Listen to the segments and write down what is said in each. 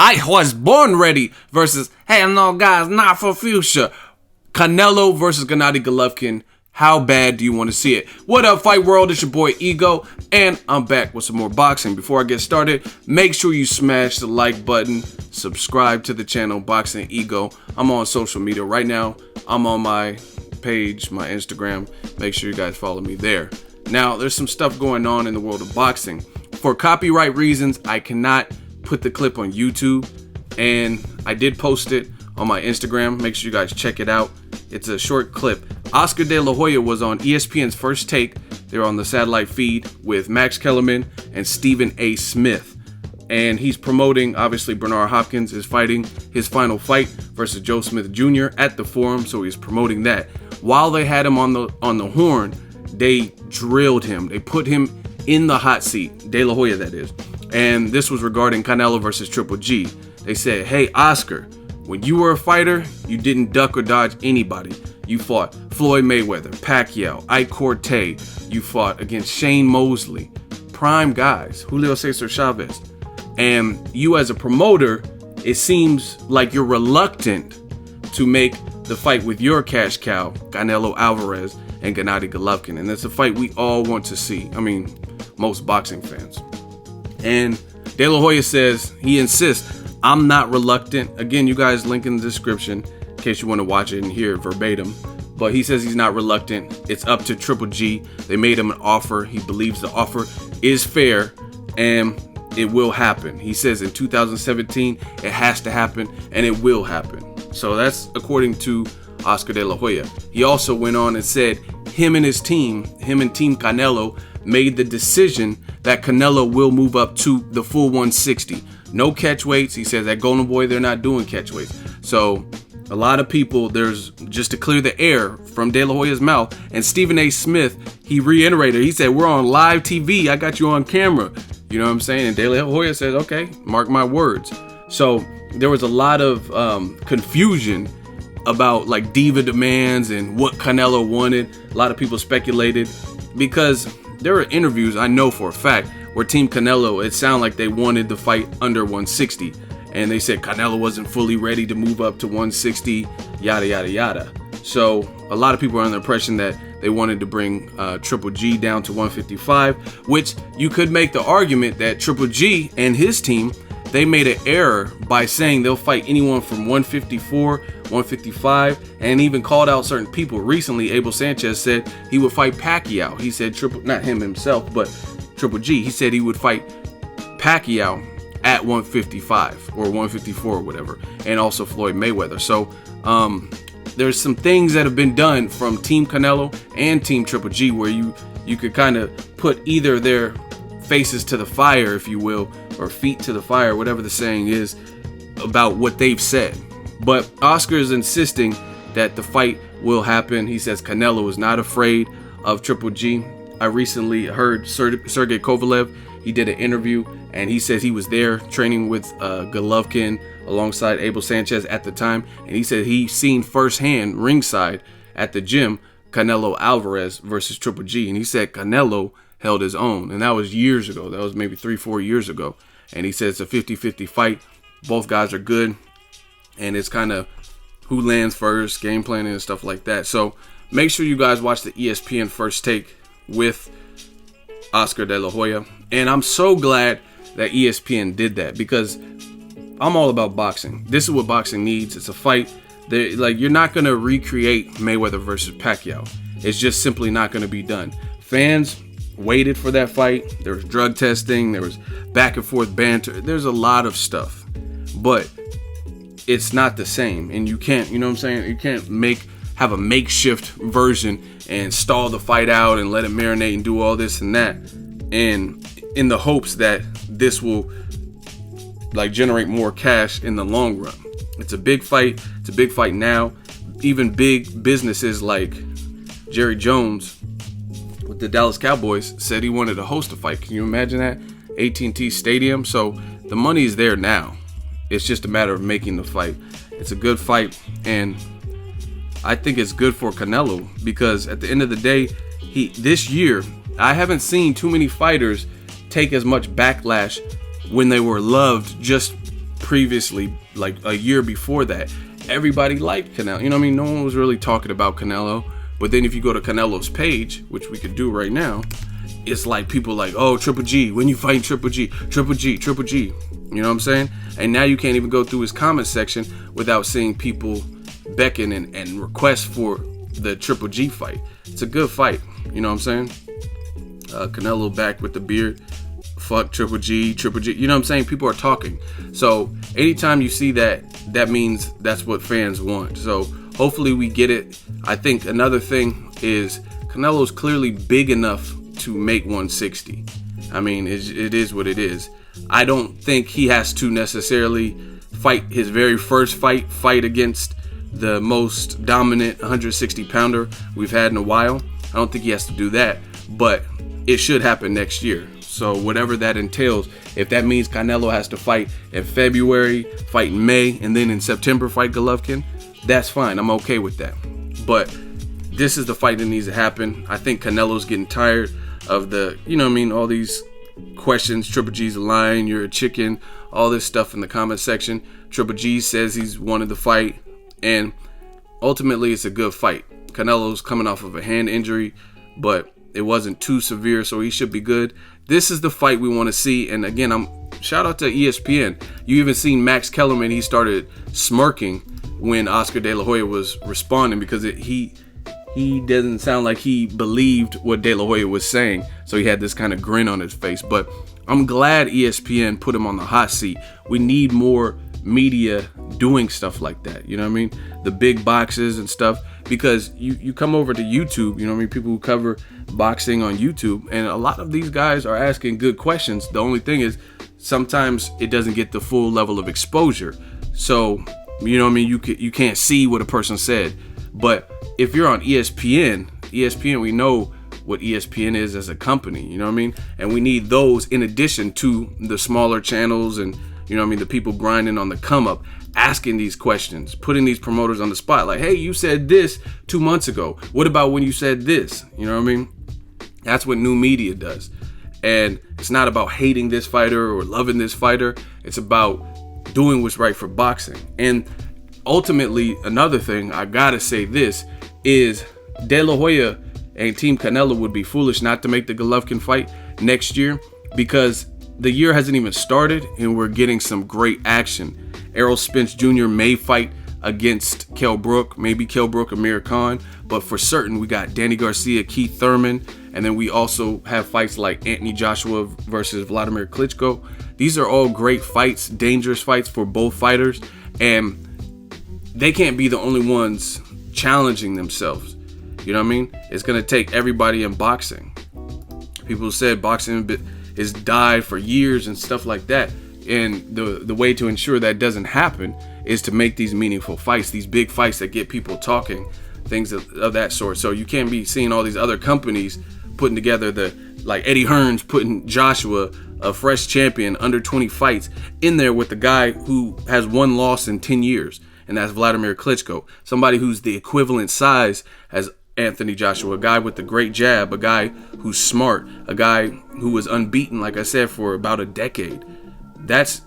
I was born ready versus, hey, no, guys, not for future. Canelo versus Gennady Golovkin. How bad do you want to see it? What up, Fight World? It's your boy Ego, and I'm back with some more boxing. Before I get started, make sure you smash the like button, subscribe to the channel Boxingego. I'm on social media right now. I'm on my page, my Instagram. Make sure you guys follow me there. Now, there's some stuff going on in the world of boxing. For copyright reasons, I cannot put the clip on YouTube, and I did post it on my Instagram. Make sure you guys check it out. It's a short clip. Oscar De La Hoya was on ESPN's First Take. They're on the satellite feed with Max Kellerman and Stephen A. Smith. And he's promoting, obviously, Bernard Hopkins is fighting his final fight versus Joe Smith Jr. at the Forum, so he's promoting that. While they had him on the horn, they drilled him. They put him in the hot seat, De La Hoya that is. And this was regarding Canelo versus Triple G. They said, hey, Oscar, when you were a fighter, you didn't duck or dodge anybody. You fought Floyd Mayweather, Pacquiao, Ike Corte. You fought against Shane Mosley, prime guys, Julio Cesar Chavez. And you as a promoter, it seems like you're reluctant to make the fight with your cash cow, Canelo Alvarez and Gennady Golovkin. And that's a fight we all want to see. I mean, most boxing fans. And De La Hoya says, he insists, I'm not reluctant. Again, you guys, link in the description in case you want to watch it and hear it verbatim. But he says he's not reluctant. It's up to Triple G. They made him an offer. He believes the offer is fair and it will happen. He says in 2017, it has to happen and it will happen. So that's according to Oscar De La Hoya. He also went on and said him and Team Canelo made the decision that Canelo will move up to the full 160. No catch weights. He says at Golden Boy, they're not doing catch weights. So a lot of people, there's just to clear the air from De La Hoya's mouth. And Stephen A. Smith, he reiterated, he said, we're on live TV. I got you on camera. You know what I'm saying? And De La Hoya says, okay, mark my words. So there was a lot of confusion about like diva demands and what Canelo wanted. A lot of people speculated because there were interviews, I know for a fact, where Team Canelo, it sounded like they wanted the fight under 160. And they said Canelo wasn't fully ready to move up to 160, yada, yada, yada. So a lot of people are under the impression that they wanted to bring Triple G down to 155, which you could make the argument that Triple G and his team, they made an error by saying they'll fight anyone from 154, 155, and even called out certain people. Recently, Abel Sanchez said he would fight Pacquiao. He said not him himself, but Triple G. He said he would fight Pacquiao at 155 or 154 or whatever, and also Floyd Mayweather. So there's some things that have been done from Team Canelo and Team Triple G where you could kind of put either their faces to the fire, if you will, or feet to the fire, whatever the saying is, about what they've said. But Oscar is insisting that the fight will happen. He says Canelo is not afraid of Triple G. I recently heard Sergey Kovalev. He did an interview and he says he was there training with Golovkin alongside Abel Sanchez at the time. And he said he seen firsthand ringside at the gym Canelo Alvarez versus Triple G. And he said Canelo held his own. And that was years ago. That was maybe 3-4 years ago. And he said it's a 50-50 fight. Both guys are good. And it's kind of who lands first, game planning and stuff like that. So make sure you guys watch the ESPN First Take with Oscar De La Hoya. And I'm so glad that ESPN did that because I'm all about boxing. This is what boxing needs. It's a fight. You're not going to recreate Mayweather versus Pacquiao. It's just simply not going to be done. Fans waited for that fight. There was drug testing. There was back and forth banter. There's a lot of stuff. But it's not the same. And you can't, you know what I'm saying? You can't have a makeshift version and stall the fight out and let it marinate and do all this and that, and in the hopes that this will like generate more cash in the long run. It's a big fight. It's a big fight now. Even big businesses like Jerry Jones with the Dallas Cowboys said he wanted to host a fight. Can you imagine that? AT&T Stadium. So the money is there now. It's just a matter of making the fight. It's a good fight, and I think it's good for Canelo because at the end of the day, this year, I haven't seen too many fighters take as much backlash when they were loved just previously, like a year before that, everybody liked Canelo. You know what I mean? No one was really talking about Canelo. But then if you go to Canelo's page, which we could do right now, it's like people like, oh, Triple G, when you fighting Triple G, Triple G, Triple G. You know what I'm saying? And now you can't even go through his comment section without seeing people beckon and request for the Triple G fight. It's a good fight. You know what I'm saying? Canelo back with the beard. Fuck Triple G, Triple G. You know what I'm saying? People are talking. So anytime you see that, that means that's what fans want. So hopefully we get it. I think another thing is Canelo's clearly big enough to make 160. I mean, it is what it is. I don't think he has to necessarily fight his very first fight against the most dominant 160 pounder we've had in a while. I don't think he has to do that, but it should happen next year. So whatever that entails, if that means Canelo has to fight in February, fight in May, and then in September fight Golovkin, that's fine. I'm okay with that. But this is the fight that needs to happen. I think Canelo's getting tired of the, you know what I mean, all these questions. Triple G's a lion, you're a chicken, all this stuff in the comment section. Triple G says he's wanted the fight, and ultimately it's a good fight. Canelo's coming off of a hand injury, but it wasn't too severe, so he should be good. This is the fight we want to see. And again, shout out to ESPN. You even seen Max Kellerman, he started smirking when Oscar De La Hoya was responding, because he doesn't sound like he believed what De La Hoya was saying. So he had this kind of grin on his face. But I'm glad ESPN put him on the hot seat. We need more media doing stuff like that. You know what I mean? The big boxes and stuff. Because you come over to YouTube, you know what I mean? People who cover boxing on YouTube, and a lot of these guys are asking good questions. The only thing is sometimes it doesn't get the full level of exposure. So, you know what I mean? You can't see what a person said. But if you're on ESPN, we know what ESPN is as a company, you know what I mean? And we need those in addition to the smaller channels and, you know what I mean, the people grinding on the come up, asking these questions, putting these promoters on the spot. Like, hey, you said this 2 months ago. What about when you said this? You know what I mean? That's what new media does. And it's not about hating this fighter or loving this fighter. It's about doing what's right for boxing. And ultimately, another thing, I gotta say this, is De La Hoya and Team Canelo would be foolish not to make the Golovkin fight next year, because the year hasn't even started and we're getting some great action. Errol Spence Jr. may fight against Kell Brook, maybe Kell Brook, Amir Khan, but for certain we got Danny Garcia, Keith Thurman, and then we also have fights like Anthony Joshua versus Vladimir Klitschko. These are all great fights, dangerous fights for both fighters, and they can't be the only ones challenging themselves. You know what I mean? It's going to take everybody in boxing. People said boxing has died for years and stuff like that. And the way to ensure that doesn't happen is to make these meaningful fights, these big fights that get people talking, things of that sort. So you can't be seeing all these other companies putting together like Eddie Hearn's putting Joshua, a fresh champion, under 20 fights in there with the guy who has one loss in 10 years. And that's Vladimir Klitschko, somebody who's the equivalent size as Anthony Joshua, a guy with the great jab, a guy who's smart, a guy who was unbeaten, like I said, for about a decade. That's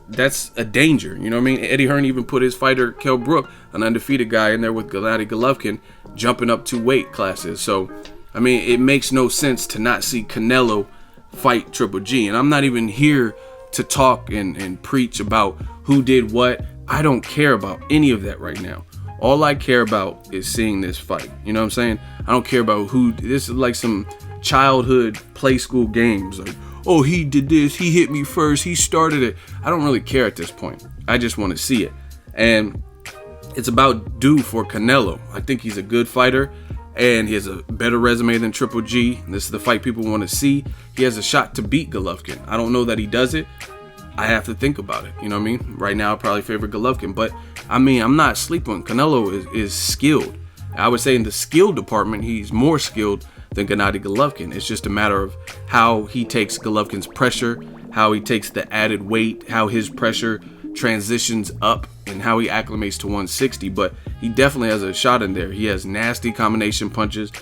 a danger, you know what I mean? Eddie Hearn even put his fighter Kell Brook, an undefeated guy, in there with Gennady Golovkin, jumping up 2 weight classes. So, I mean, it makes no sense to not see Canelo fight Triple G. And I'm not even here to talk and preach about who did what. I don't care about any of that right now. All I care about is seeing this fight. You know what I'm saying? I don't care about who. This is like some childhood play school games. Like, oh, he did this. He hit me first. He started it. I don't really care at this point. I just want to see it. And it's about due for Canelo. I think he's a good fighter, and he has a better resume than Triple G. This is the fight people want to see. He has a shot to beat Golovkin. I don't know that he does it. I have to think about it. You know what I mean? Right now, I probably favor Golovkin. But, I mean, I'm not sleeping. Canelo is skilled. I would say in the skill department, he's more skilled than Gennady Golovkin. It's just a matter of how he takes Golovkin's pressure, how he takes the added weight, how his pressure transitions up, and how he acclimates to 160. But he definitely has a shot in there. He has nasty combination punches,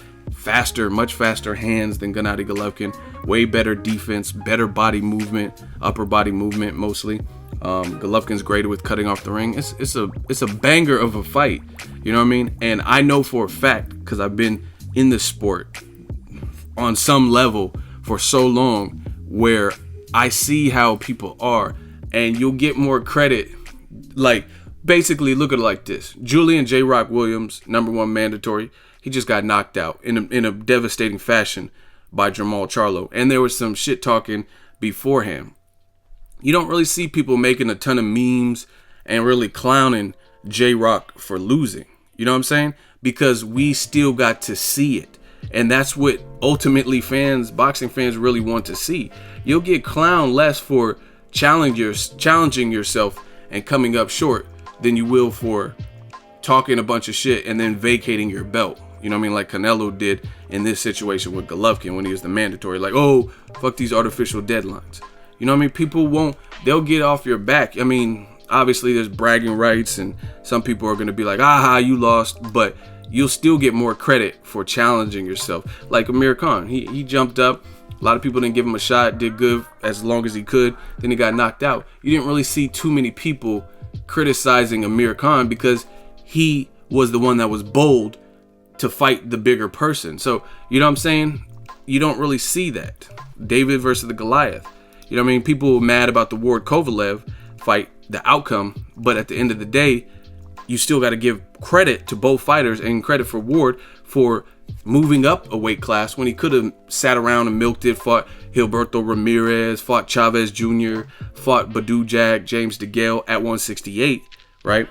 much faster hands than Gennady Golovkin, way better defense, better body movement, upper body movement mostly. Golovkin's great with cutting off the ring. It's a banger of a fight. You know what I mean? And I know for a fact, because I've been in the sport on some level for so long, where I see how people are, and you'll get more credit. Like, basically, look at it like this: Julian J. Rock Williams, #1 mandatory, he just got knocked out in a devastating fashion by Jermall Charlo, and there was some shit talking beforehand. You don't really see people making a ton of memes and really clowning J. Rock for losing. You know what I'm saying? Because we still got to see it. And that's what ultimately boxing fans really want to see. You'll get clowned less for challenging yourself and coming up short than you will for talking a bunch of shit and then vacating your belt. You know what I mean? Like Canelo did in this situation with Golovkin when he was the mandatory. Like, oh, fuck these artificial deadlines. You know what I mean? They'll get off your back. I mean, obviously there's bragging rights, and some people are going to be like, aha, you lost. But you'll still get more credit for challenging yourself. Like Amir Khan, he jumped up. A lot of people didn't give him a shot, did good as long as he could. Then he got knocked out. You didn't really see too many people criticizing Amir Khan because he was the one that was bold to fight the bigger person. So, you know what I'm saying? You don't really see that. David versus the Goliath. You know what I mean? People were mad about the Ward Kovalev fight, the outcome, but at the end of the day, you still got to give credit to both fighters, and credit for Ward for moving up a weight class when he could have sat around and milked it, fought Gilberto Ramirez, fought Chavez Jr., fought Badou Jack, James DeGale at 168, right?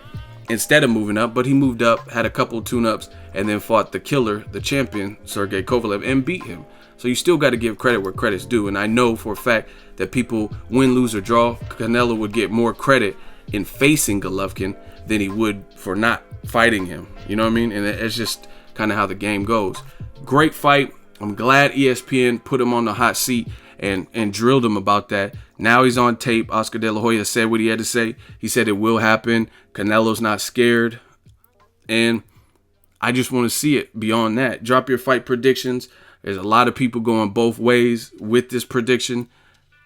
Instead of moving up, but he moved up, had a couple tune-ups, and then fought the killer, the champion, Sergey Kovalev, and beat him. So you still got to give credit where credit's due. And I know for a fact that people win, lose, or draw, Canelo would get more credit in facing Golovkin than he would for not fighting him. You know what I mean? And it's just kind of how the game goes. Great fight. I'm glad ESPN put him on the hot seat and drilled him about that. Now he's on tape. Oscar De La Hoya said what he had to say. He said it will happen. Canelo's not scared. And I just want to see it beyond that. Drop your fight predictions. There's a lot of people going both ways with this prediction.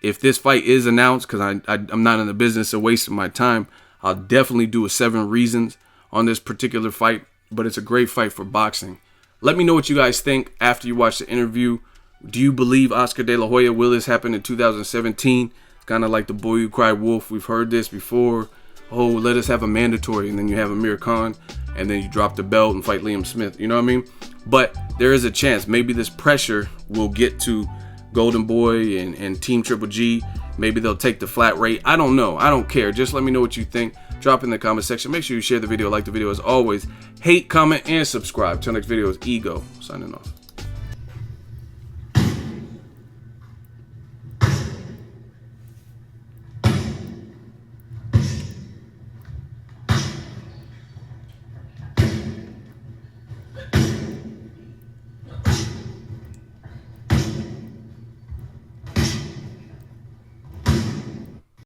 If this fight is announced, because I'm not in the business of wasting my time, I'll definitely do a 7 reasons on this particular fight. But it's a great fight for boxing. Let me know what you guys think after you watch the interview. Do you believe Oscar De La Hoya will this happen in 2017? It's kind of like the boy who cried wolf. We've heard this before. Oh, let us have a mandatory, and then you have Amir Khan, and then you drop the belt and fight Liam Smith. You know what I mean? But there is a chance. Maybe this pressure will get to Golden Boy and Team Triple G. Maybe they'll take the flat rate. I don't know. I don't care. Just let me know what you think. Drop in the comment section. Make sure you share the video, like the video as always. Hate, comment, and subscribe. Till next video is Ego signing off.